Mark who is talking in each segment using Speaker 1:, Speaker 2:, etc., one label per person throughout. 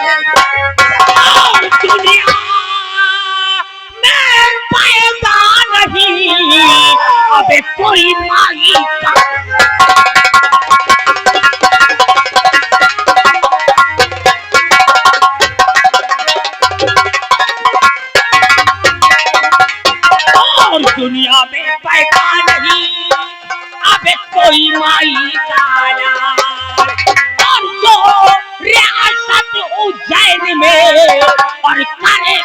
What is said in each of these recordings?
Speaker 1: दुनिया में पैदा नहीं अबे कोई माई का और दुनिया में पैदा नहीं अबे कोई माई का और जो रियासत उज्जैन में और करे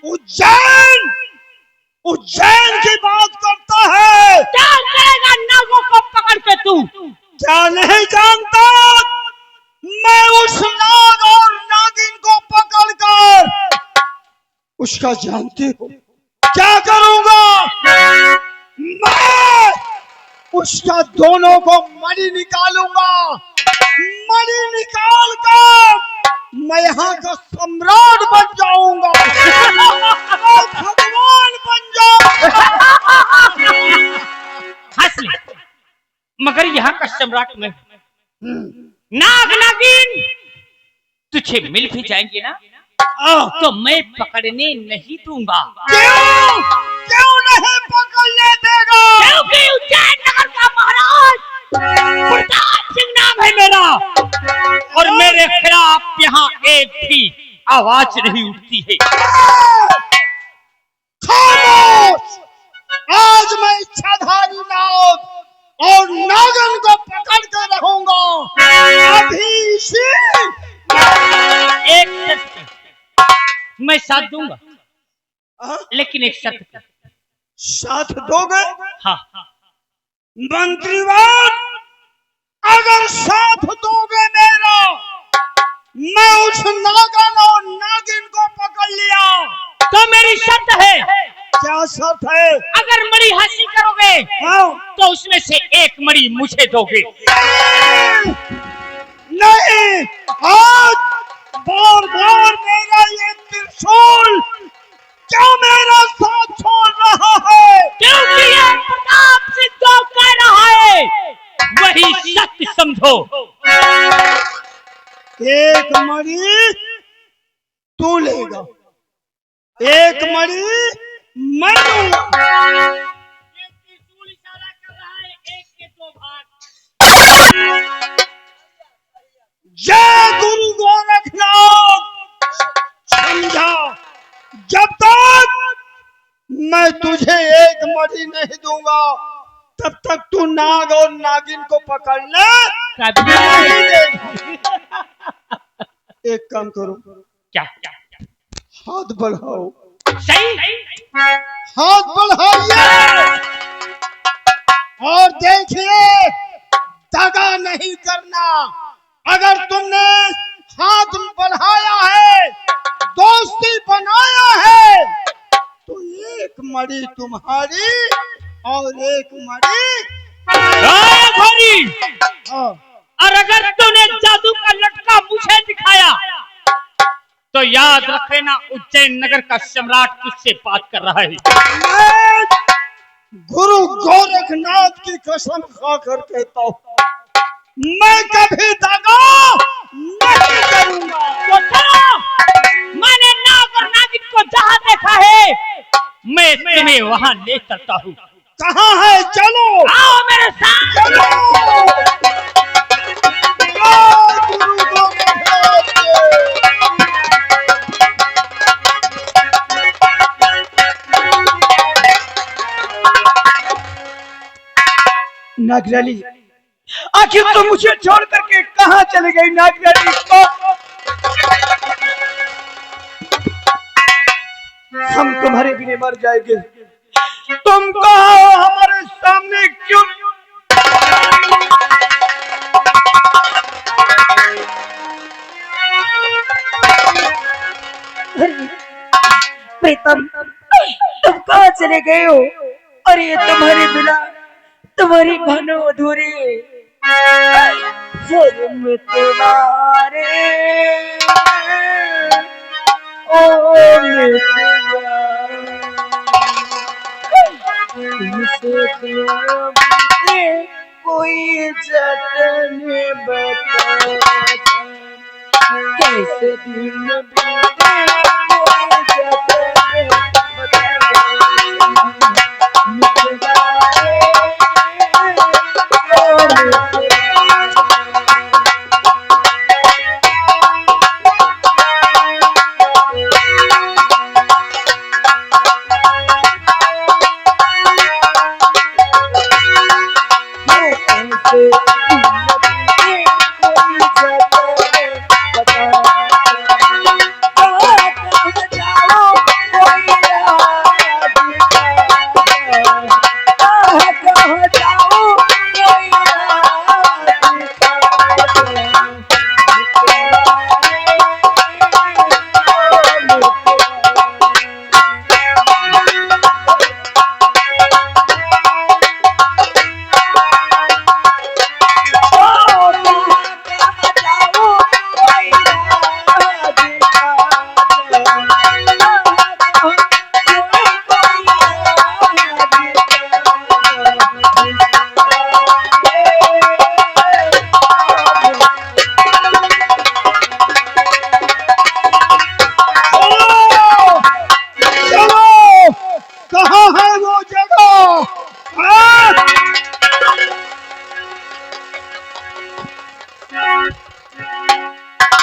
Speaker 2: उज्जैन उज्जैन की बात करता है।
Speaker 1: क्या करेगा नागों को पकड़ के तू?
Speaker 2: क्या नहीं जानता? मैं उस नाग और नागिन को पकड़कर उसका जानते हो क्या करूंगा? मैं उसका दोनों को मणि निकालूंगा। मणि निकाल कर मैं यहाँ का सम्राट बन जाऊंगा। भगवान बन जाऊंगा।
Speaker 1: हंस ले, मगर यहाँ का सम्राट मैं। नाग नागिन तुझे मिल भी जाएंगे ना तो मैं पकड़ने नहीं दूंगा।
Speaker 2: क्यों? क्यों नहीं पकड़ने देगा?
Speaker 1: क्योंकि उज्जैन नगर का महाराज प्रताप सिंह नाम है मेरा और मेरे खिलाफ यहाँ एक भी आवाज नहीं उठती है।
Speaker 2: खामोश! आज मैं इच्छाधारी नाग और नागन को पकड़ कर रहूंगा। अभी से
Speaker 1: एक शर्त मैं साथ दूंगा, लेकिन एक शर्त पे।
Speaker 2: साथ दोगे?
Speaker 1: हाँ
Speaker 2: मंत्रीवान, अगर साथ दोगे मेरा, मैं उस नागन और नागिन को पकड़ लिया
Speaker 1: तो मेरी शर्त है।
Speaker 2: क्या शर्त है?
Speaker 1: अगर मणि हासिल करोगे तो उसमें से एक मणि मुझे दोगे।
Speaker 2: नहीं, आज बार बार मेरा ये त्रिशूल क्यों मेरा साथ छोड़ रहा है?
Speaker 1: क्योंकि ये प्रताप सिंह जो कह रहा है वही सत्य समझो।
Speaker 2: एक मणि तू लेगा, एक मणि मैं लूंगा।
Speaker 1: ये त्रिशूल इशारा कर रहा है एक के दो भाग।
Speaker 2: जय गुरु गोरखनाथ। समझा? जब तक मैं तुझे एक मणि नहीं दूंगा तब तक तू नाग और नागिन को पकड़ने नहीं देगा। एक काम करो,
Speaker 1: क्या?
Speaker 2: हाथ बढ़ाओ।
Speaker 1: सही
Speaker 2: हाथ बढ़ाइए और देखिए, दगा नहीं करना। अगर तुमने हाथ बढ़ाया है, दोस्ती बनाया है, तो एक मणि तुम्हारी और एक मणि
Speaker 1: भारी। और अगर तूने जादू का लटका मुझे दिखाया तो याद रख लेना उज्जैन नगर का सम्राट तुझसे बात कर रहा है।
Speaker 2: मैं गुरु गोरखनाथ की कसम खाकर कहता हूँ, मैं कभी दगा नहीं करूंगा।
Speaker 1: मैंने नाग और नागिन को जहाँ देखा है मैं तुम्हें वहाँ ले चलता हूँ।
Speaker 2: कहाँ है? चलो
Speaker 1: आओ मेरे साथ।
Speaker 2: चलो। गुरु गोरखनाथ नागराली, आखिर तुम मुझे छोड़ करके कहाँ चले गई नागराली? हम तुम्हारे बिना मर जाएंगे। तुम कहाँ हो? हमारे सामने क्यों?
Speaker 3: प्रीतम, तुम कहाँ चले गए हो? और ये तुम्हारे बिना तुम्हारी भानु अधूरी फिर में तुम्हारे ओ कोई जतन बता, कैसे दिन बीते कोई जतन बता, मुस्कुराए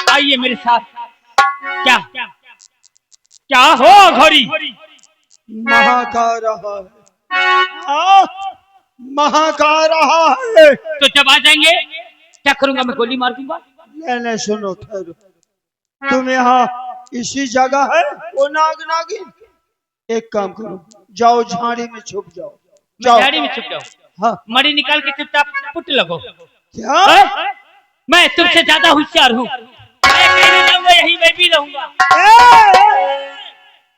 Speaker 1: आइए मेरे साथ। क्या क्या हो घोरी?
Speaker 2: महाका रहा है, महाका रहा है।
Speaker 1: तो जब आ जाएंगे क्या करूंगा? मैं गोली मार दूंगा।
Speaker 2: नहीं सुनो ठहरो, तुम यहाँ इसी जगह है वो नाग नागिन। एक काम करो, जाओ झाड़ी में छुप जाओ। जाओ
Speaker 1: झाड़ी में छुप जाओ।
Speaker 2: हाँ,
Speaker 1: मरी निकाल के चुपचाप पुट लगो।
Speaker 2: क्या?
Speaker 1: मैं तुमसे ज्यादा होशियार हूँ। मैं कहीं नहीं जाऊंगा, यहीं मैं भी रहूंगा।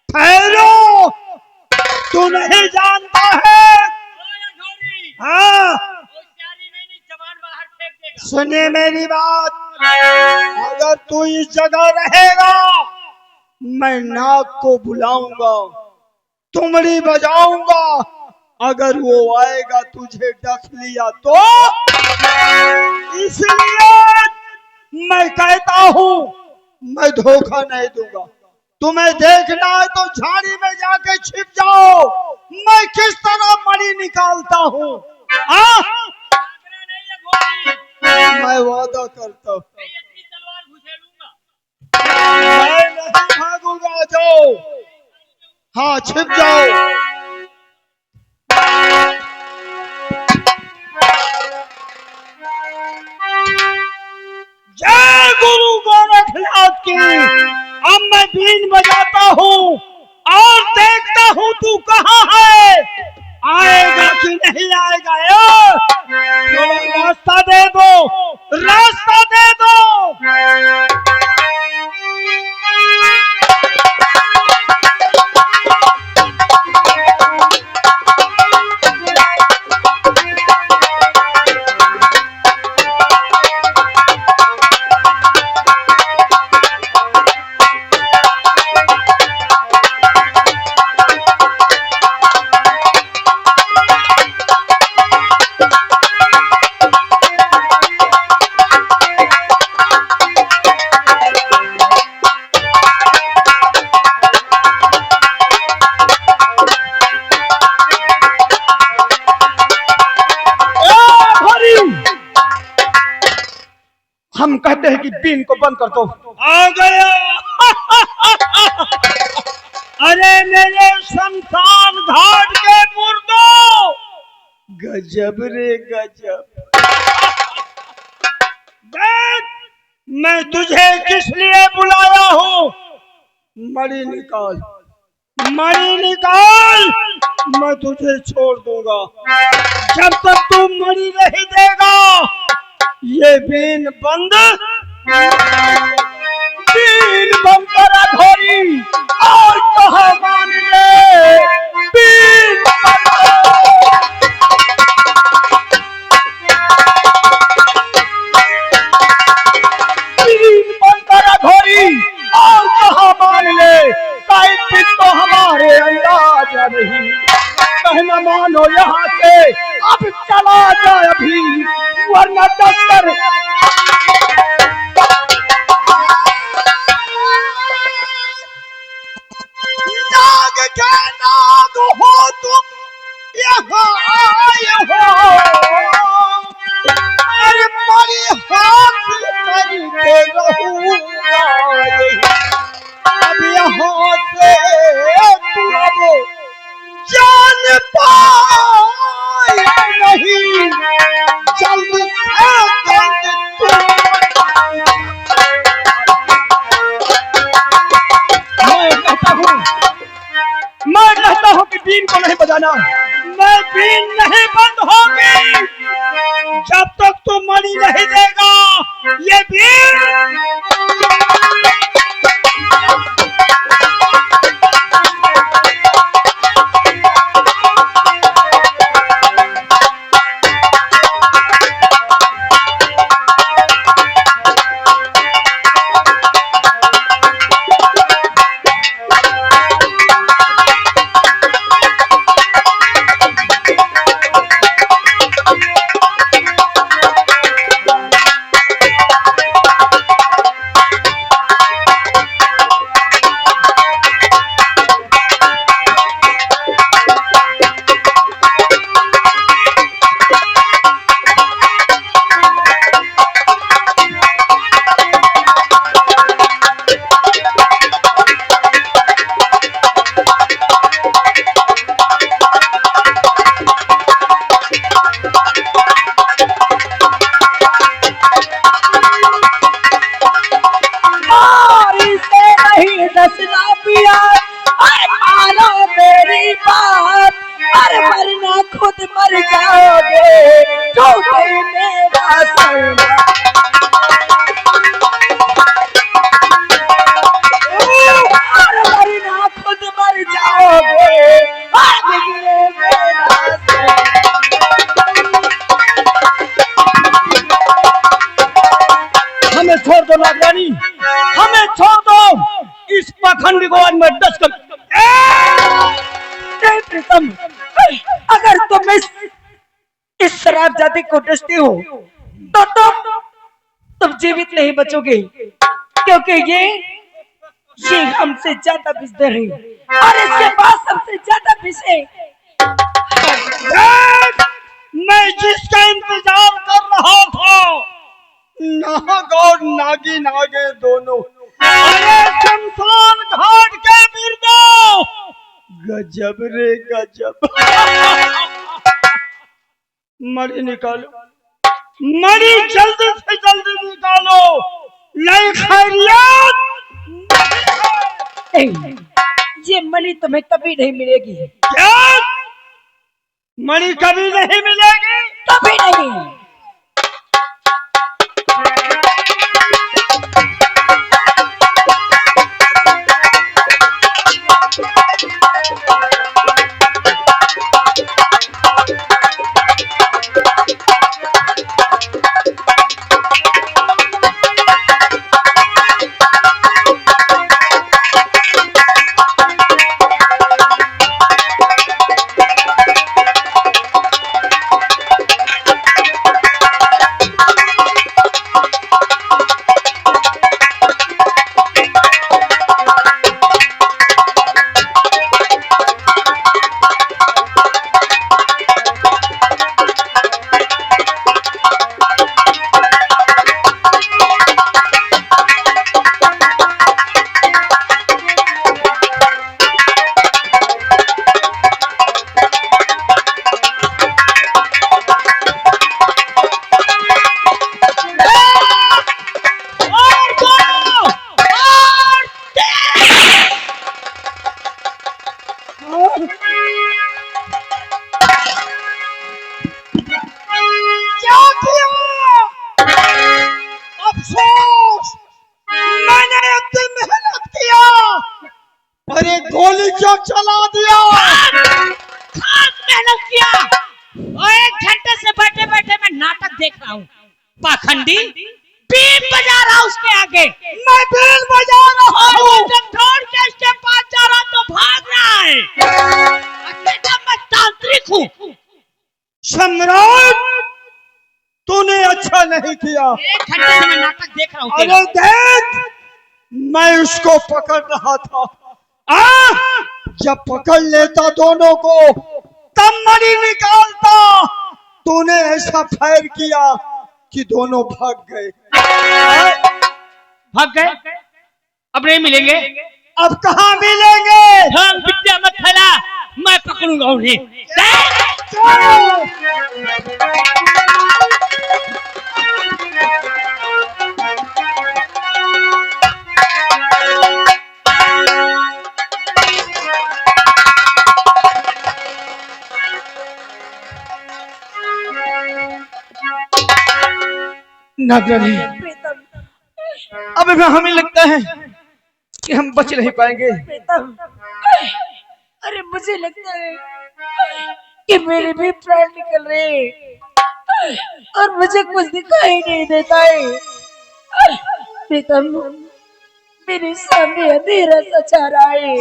Speaker 2: ठहरो, तू नहीं जानता है। हाँ, सुने मेरी बात, अगर तू इस जगह रहेगा मैं नाग को बुलाऊंगा, तुमड़ी बजाऊंगा। अगर वो आएगा तुझे डस लिया तो, इसलिए मैं कहता हूँ मैं धोखा नहीं दूंगा। तुम्हें देखना है तो झाड़ी में जाके छिप जाओ। मैं किस तरह मणि निकालता हूँ मैं वादा करता हूँ। मैं नहीं भागूंगा, जाओ। हाँ, छिप जाओ। जय गुरु गोरखनाथ की। अब मैं बीन बजाता हूँ और देखता हूँ तू कहाँ है, आएगा कि नहीं आएगा। थोड़ा रास्ता दे दो, रास्ता दे दो। हम कहते हैं कि बीन को बंद कर दो। आ गया। अरे मेरे शमशान घाट के मुर्दों, गजब रे गजब। देख, मैं तुझे किस लिए बुलाया हूँ। मणि निकाल, मणि निकाल, मैं तुझे छोड़ दूंगा। जब तक तू मणि नहीं देगा ये बीन बंद, बीन बंद करा घोरी और कहा मान ले। बीन बंद करा घोरी और कहा मान ले। शायद तो हमारे अंदाजा नहीं, कहना मानो यहाँ से, अब चला जाए अभी, वरना डॉक्टर नाग के नाग हो तुम यहाँ आए हो, अरे मारी हाथ करके रहूंगा अब यहाँ से तुम अब जान पाए नहीं, जल्द से जल्द मैं कहता हूँ कि बीन को नहीं बजाना, मैं बीन नहीं बंद होगी जब तक तू मणि नहीं देगा। ये बीन खुद मर जाओगे तो मेरा मरना खुद मर जाओगे हमें छोड़ दो नागरानी, हमें छोड़ दो, इस पाखंडी को आज मैं डस कर प्रीतम, अगर तुम इस शराब जाति को डसते हो तो तुम जीवित नहीं बचोगे, क्योंकि ये हमसे ज्यादा बिजदर है और इसके बाद सबसे ज्यादा बिसे। मैं जिसका इंतजार कर रहा था, नाग और नागिन आगे दोनों, अरे शमशान घाट के मुर्दों, गजब रे गजब। मणि निकालो, मणि जल्दी से जल्दी निकालो, नहीं खैरियत। ये मणि तुम्हें कभी नहीं मिलेगी। क्या? मणि कभी नहीं मिलेगी? कभी नहीं। गोली क्यों चला दिया?
Speaker 1: खास मेहनत किया और 1 घंटे से बैठे बैठे मैं नाटक देख रहा हूँ। पाखंडी बीन बजा रहा उसके आगे,
Speaker 2: मैं बीन बजा रहा हूँ।
Speaker 1: जब दौड़ के इसके पास जा रहा तो भाग रहा है। मैं तांत्रिक एक घंटे से मैं नाटक देख रहा हूँ
Speaker 2: अरे देख, मैं उसको पकड़ रहा था। जब पकड़ लेता दोनों को तब मणि निकालता। तूने ऐसा फायर किया कि दोनों भाग गए।
Speaker 1: भाग गए, अब नहीं मिलेंगे।
Speaker 2: अब कहाँ मिलेंगे?
Speaker 1: हाँ, विद्या मत फैला, मैं पकड़ूंगा उन्हें।
Speaker 2: नागरानी, अब हमें लगता है कि हम बच नहीं पाएंगे।
Speaker 3: प्रीतम, अरे मुझे लगता है कि मेरे भी प्राण निकल रहे हैं और मुझे कुछ दिखाई नहीं देता है। प्रीतम, मेरे सामने अंधेरा सा छा रहा है,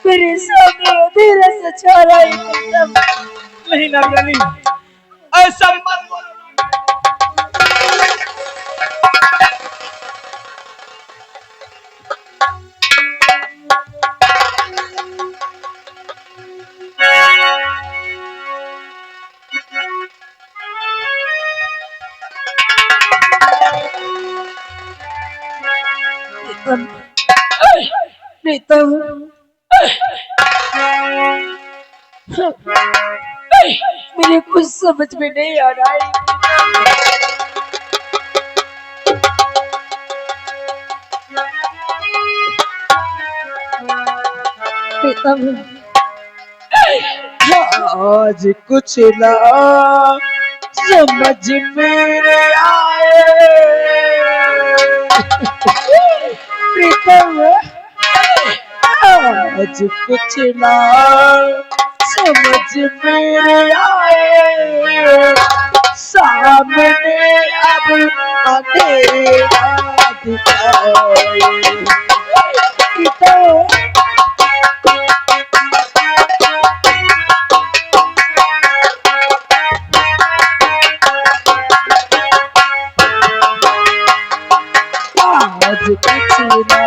Speaker 3: मेरे सामने अंधेरा सा छा रहा है प्रीतम।
Speaker 2: नहीं नागरानी, ऐसा मत बोलो।
Speaker 3: प्रीतम, मेरे कुछ समझ में नहीं आ रहा है। प्रीतम,
Speaker 2: आज कुछ ना समझ मेरे आए।
Speaker 3: प्रीतम,
Speaker 2: आज कुछ ना समझ मेरे आए। सामने अब अंधेरा दिखाए।
Speaker 3: प्रीतम,
Speaker 2: आज कुछ ना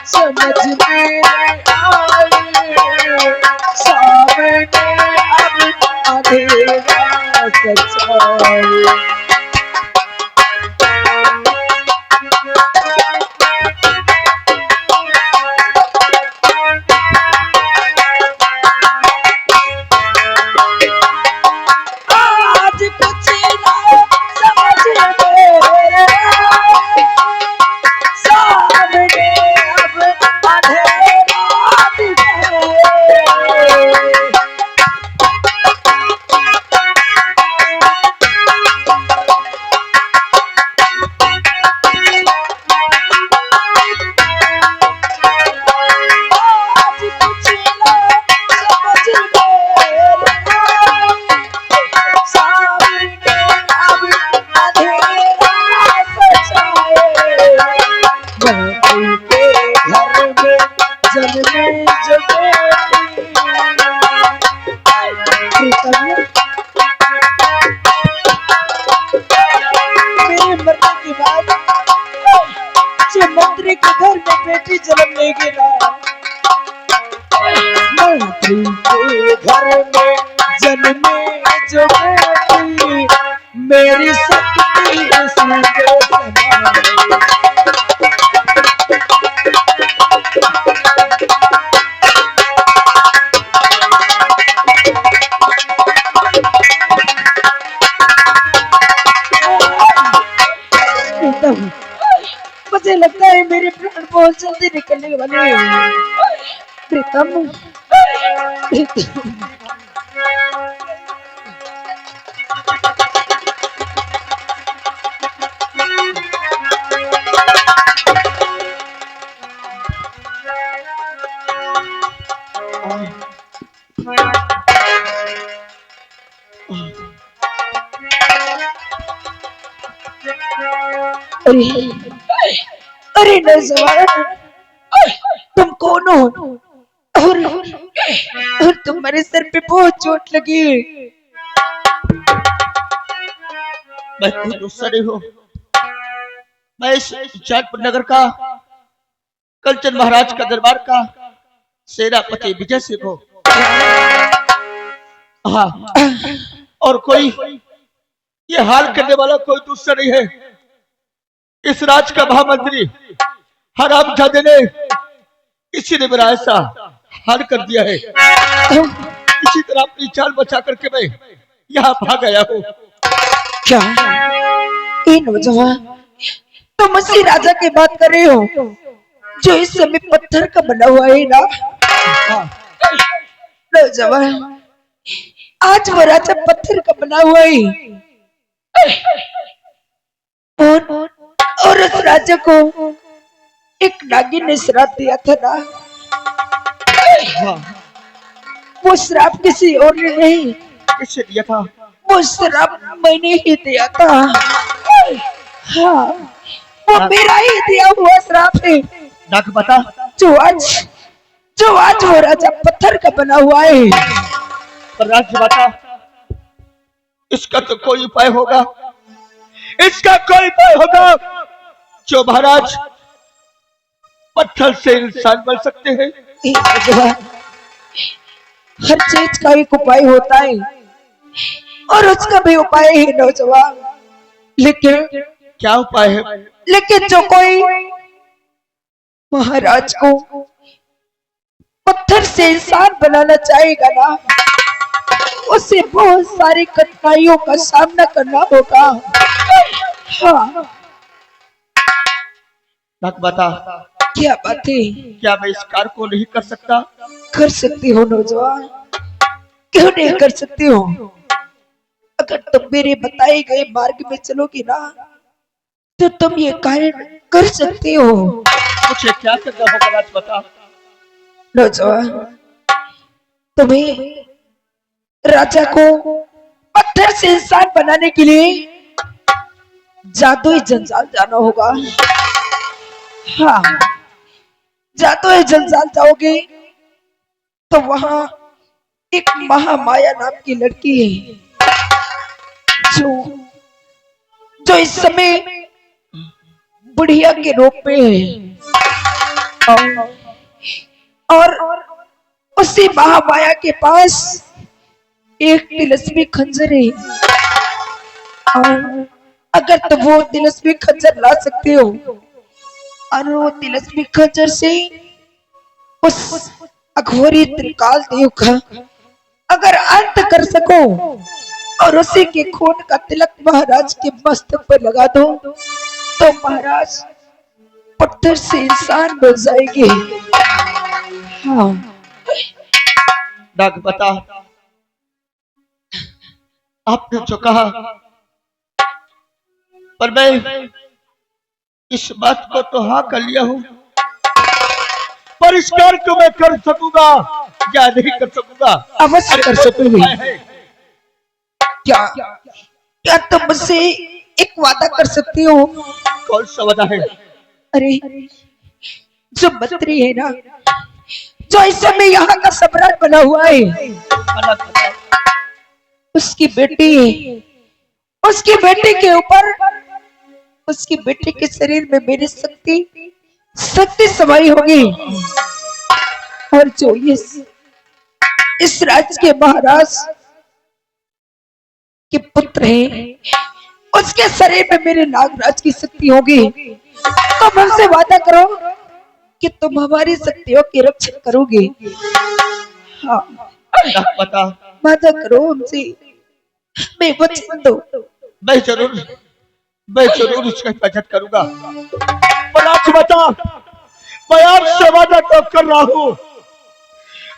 Speaker 2: समझ में आए। सामने अब अंधेरा सचाए।
Speaker 3: आज कुछ ना समझ में सामने अब अंधेरा दिखाए। आज कुछ ना समझ में सामने अब अंधेरा सचाए।
Speaker 2: महबूब के घर में जन्मे जो बेटी।
Speaker 3: मेरे मरने के बाद जो मंत्री के घर में बेटी जन्म लेगी ना,
Speaker 2: मंत्री के घर में जन्मे जो बेटी। मेरी शक्ति उसमें समाए।
Speaker 3: प्रीतम, मुझे लगता है मेरे प्राण बहुत जल्दी निकलने वाले हैं। प्रीतम, प्रीतम, अरे अरे नौजवान, तुम कौन हो? और तुम्हारे सर पे बहुत चोट लगी है।
Speaker 2: मैं कोई दूसरा नहीं हूँ। मैं इस जौनपुर नगर का कंचन महाराज का दरबार का सेनापति विजय सिंह हूँ। हाँ, और कोई ये हाल करने वाला कोई दूसरा नहीं है। इस राज का महामंत्री हरामजादे ने इसी ने मेरा ऐसा हाल कर दिया है। इसी तरह अपनी जान बचा करके मैं यहाँ भाग गया हूँ।
Speaker 3: क्या ये नौजवान तुम उसी राजा की बात कर रहे हो जो इस समय पत्थर का बना हुआ है ना? नौजवान, आज वो राजा पत्थर का बना हुआ है और उस राजा को एक नागिन ने श्राप दिया था ना। वो श्राप किसी और ने नहीं,
Speaker 2: किसने दिया था?
Speaker 3: वो श्राप मैंने ही दिया था। हाँ, वो मेरा ही दिया हुआ श्राप है।
Speaker 2: डाक बता,
Speaker 3: जो आज वो राजा पत्थर का बना हुआ है।
Speaker 2: पर राज बता, इसका तो कोई उपाय होगा, इसका कोई उपाय होगा जो महाराज पत्थर से इंसान बन सकते हैं।
Speaker 3: हर चीज का एक उपाय होता है और उसका भी उपाय है नौजवान। लेकिन
Speaker 2: क्या उपाय है?
Speaker 3: लेकिन जो कोई महाराज को पत्थर से इंसान बनाना चाहेगा ना, उसे बहुत सारी कठिनाइयों का सामना करना होगा। हाँ,
Speaker 2: बता,
Speaker 3: क्या बात है?
Speaker 2: क्या मैं इस कार्य को नहीं कर सकता?
Speaker 3: कर सकती हो नौजवान, क्यों नहीं कर सकती हो? अगर तुम मेरे बताए गए मार्ग में चलोगी ना, तो तुम ये कार्य कर सकती हो।
Speaker 2: मुझे क्या करना होगा राज बता।
Speaker 3: नौजवान, तुम्हें राजा को पत्थर से इंसान बनाने के लिए जादुई जंजाल जाना होगा। हाँ, जादुई जंजाल जाओगे तो वहां एक महामाया नाम की लड़की है जो इस समय बुढ़िया के रूप में है और उसी महामाया के पास एक तिलस्मी खंजर है। और अगर तुम वो तिलस्मी खंजर ला सकते हो और वो तिलस्मी खंजर से उस अघोरी त्रिकाल देव का अगर अंत कर सको और उसी के खून का तिलक महाराज के मस्तक पर लगा दो, तो महाराज पत्थर से इंसान बन जाएंगे। हाँ,
Speaker 2: डाक बता, आपने जो कहा, पर मैं इस बात को तो हाँ कर लिया हूं, पर इस कार्य को मैं कर सकूंगा या नहीं कर सकूंगा?
Speaker 3: अवश्य कर सकूंगी। क्या तुम मुझसे एक वादा कर सकती हो?
Speaker 2: कौन सा वादा है?
Speaker 3: अरे, जो मंत्री है ना, जो इस समय यहाँ का सम्राट बना हुआ है, उसकी बेटी है, उसकी बेटी के ऊपर, उसकी बेटी के शरीर में मेरी शक्ति समाई होगी। और जो इस राज्य के महाराज के पुत्र हैं, उसके शरीर में मेरे नागराज की शक्ति होगी। तुम हमसे वादा करो कि तुम हमारी शक्तियों की रक्षा करोगे। हाँ,
Speaker 2: बता,
Speaker 3: वादा करो हमसे, मैं वचन दो।
Speaker 2: मैं जरूर इसका हिफाजत करूंगा। पर आज बता, मैं आपसे वादा तो कर रहा हूं,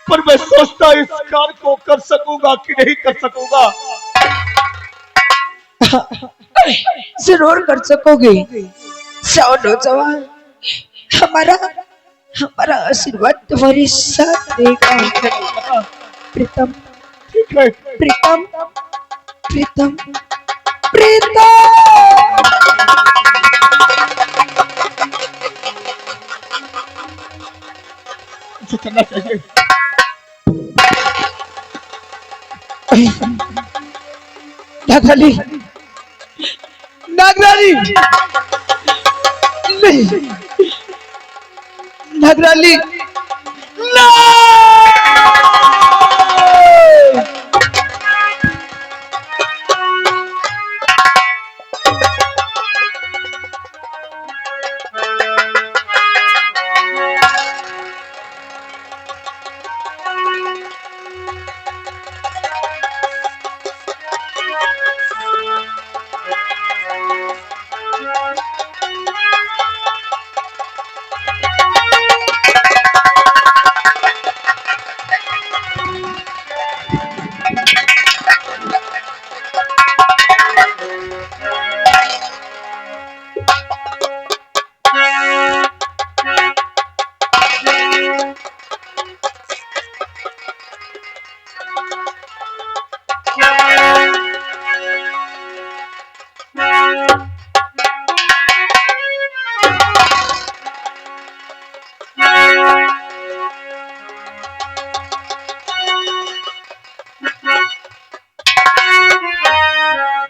Speaker 2: पर मैं सोचता इस कार्य को कर सकूंगा कि नहीं कर सकूंगा।
Speaker 3: जरूर कर सकोगे। जाओ नौजवान, हमारा आशीर्वाद तुम्हारे साथ रहेगा। प्रीतम,
Speaker 2: ठीक है।
Speaker 3: प्रीतम, प्रीतम, प्रीतम।
Speaker 2: करना चाहिए।
Speaker 3: दादाली,
Speaker 2: नहीं, नगराली नहीं।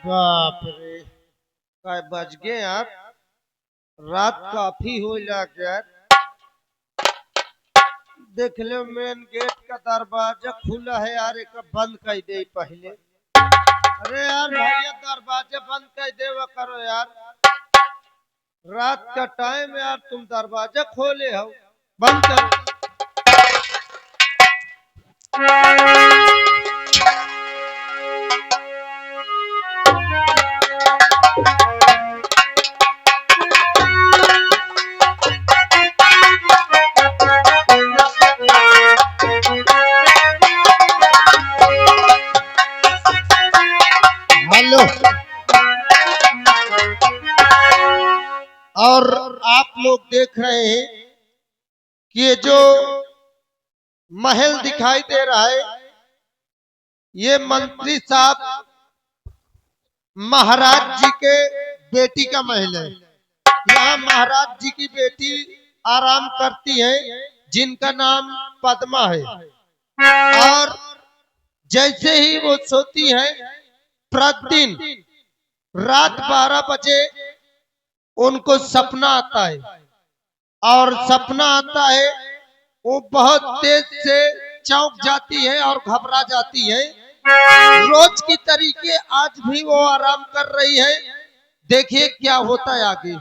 Speaker 4: बाप रे, काय बज गए यार, रात काफी हो लग यार। देख लो मेन गेट का दरवाजा खुला है यार, एक बंद कर दे पहले। अरे यार भैया दरवाजा बंद कर दे वो करो यार, रात का टाइम यार, तुम दरवाजा खोले हो, बंद करो। हेलो, और आप लोग देख रहे हैं कि ये जो महल दिखाई दे रहा है, ये मंत्री साहब महाराज जी के बेटी का महल है। यहाँ महाराज जी की बेटी आराम करती है, जिनका नाम पद्मा है। और जैसे ही वो सोती है, प्रतिदिन रात 12 बजे उनको सपना आता है, और सपना आता है वो बहुत तेज से चौंक जाती है और घबरा जाती है। रोज की तरीके आज भी वो आराम कर रही है। देखिए क्या होता है आगे।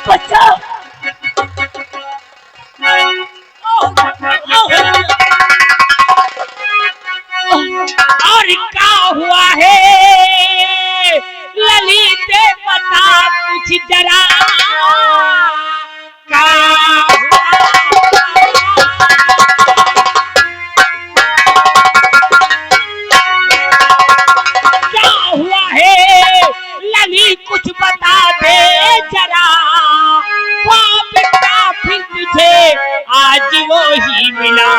Speaker 3: बचाओ।
Speaker 1: और क्या हुआ है ललित बता कुछ जरा, क्या हुआ है ललित कुछ बता दे जरा, ख्वाब का फिर तुझे आज वो ही मिला,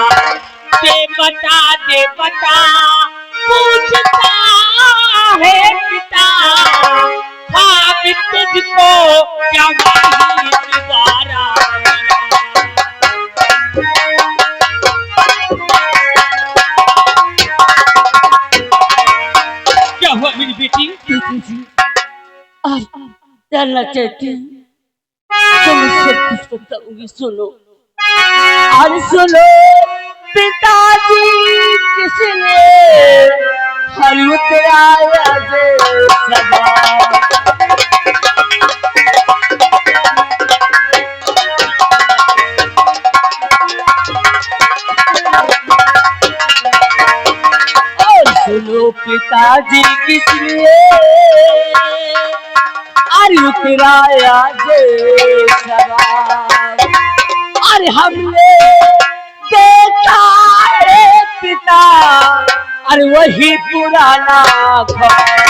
Speaker 1: दे बता पूछता है पिता, ख्वाब तुझको क्या वही दोबारा क्या हुआ मेरी बेटी?
Speaker 3: आज डरना चाहती हूँ तो मुझसे कुछ बताऊंगी, सुनो। और सुनो पिताजी किसने हल उतराया जे सदा, और सुनो पिताजी किसने हल उतराया जे सदा, और हमने देखा है पिता और वही पुराना घर।